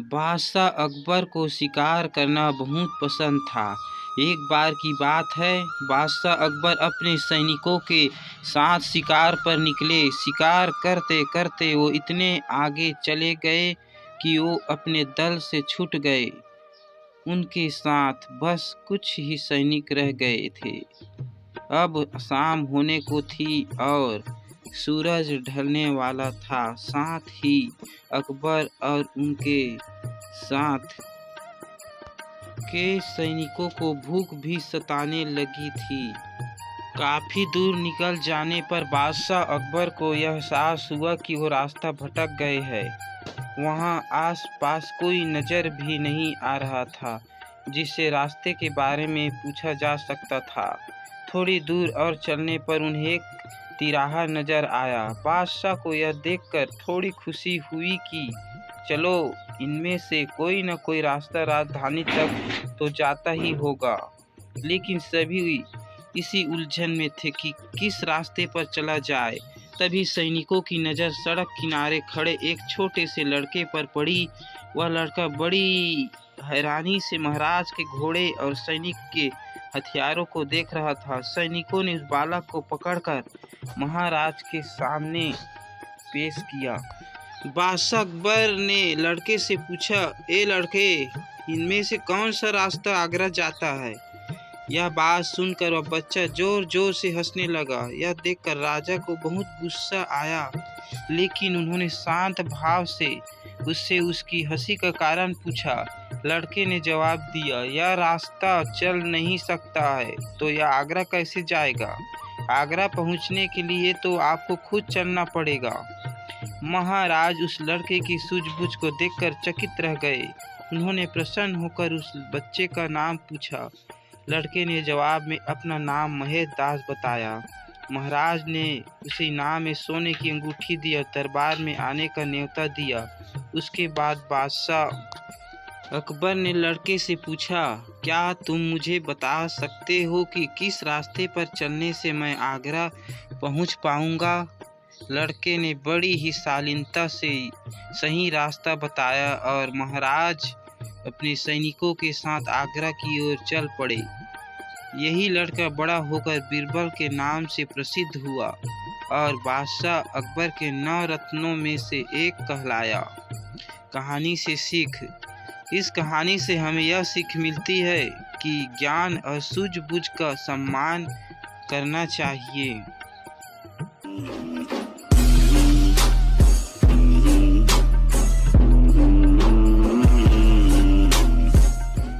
बादशाह अकबर को शिकार करना बहुत पसंद था। एक बार की बात है, बादशाह अकबर अपने सैनिकों के साथ शिकार पर निकले। शिकार करते करते वो इतने आगे चले गए कि वो अपने दल से छूट गए। उनके साथ बस कुछ ही सैनिक रह गए थे। अब शाम होने को थी और सूरज ढलने वाला था। साथ ही अकबर और उनके साथ के सैनिकों को भूख भी सताने लगी थी। काफी दूर निकल जाने पर बादशाह अकबर को यह एहसास हुआ कि वो रास्ता भटक गए हैं। वहाँ आस-पास कोई नजर भी नहीं आ रहा था जिससे रास्ते के बारे में पूछा जा सकता था। थोड़ी दूर और चलने पर उन्हें एक तिराहा नजर आया। बादशाह को यह देखकर थोड़ी खुशी हुई कि चलो, इनमें से कोई न कोई रास्ता राजधानी तक तो जाता ही होगा। लेकिन सभी इसी उलझन में थे कि किस रास्ते पर चला जाए। तभी सैनिकों की नज़र सड़क किनारे खड़े एक छोटे से लड़के पर पड़ी। वह लड़का बड़ी हैरानी से महाराज के घोड़े और सैनिक के हथियारों को देख रहा था। सैनिकों ने उस बालक को पकड़कर महाराज के सामने पेश किया। बादशाह अकबर ने लड़के से पूछा, ए लड़के, इनमें से कौन सा रास्ता आगरा जाता है? यह बात सुनकर वह बच्चा जोर जोर से हंसने लगा। यह देखकर राजा को बहुत गुस्सा आया, लेकिन उन्होंने शांत भाव से उससे उसकी हंसी का कारण पूछा। लड़के ने जवाब दिया, यह रास्ता चल नहीं सकता है तो यह आगरा कैसे जाएगा? आगरा पहुंचने के लिए तो आपको खुद चलना पड़ेगा। महाराज उस लड़के की सूझबूझ को देखकर चकित रह गए। उन्होंने प्रसन्न होकर उस बच्चे का नाम पूछा। लड़के ने जवाब में अपना नाम महेश दास बताया। महाराज ने उसे इनाम में सोने की अंगूठी दी और दरबार में आने का न्योता दिया। उसके बाद बादशाह अकबर ने लड़के से पूछा, क्या तुम मुझे बता सकते हो कि किस रास्ते पर चलने से मैं आगरा पहुंच पाऊंगा? लड़के ने बड़ी ही शालीनता से सही रास्ता बताया और महाराज अपने सैनिकों के साथ आगरा की ओर चल पड़े। यही लड़का बड़ा होकर बीरबल के नाम से प्रसिद्ध हुआ और बादशाह अकबर के 9 रत्नों में से एक कहलाया। कहानी से सीख। इस कहानी से हमें यह सीख मिलती है कि ज्ञान और सूझबूझ का सम्मान करना चाहिए।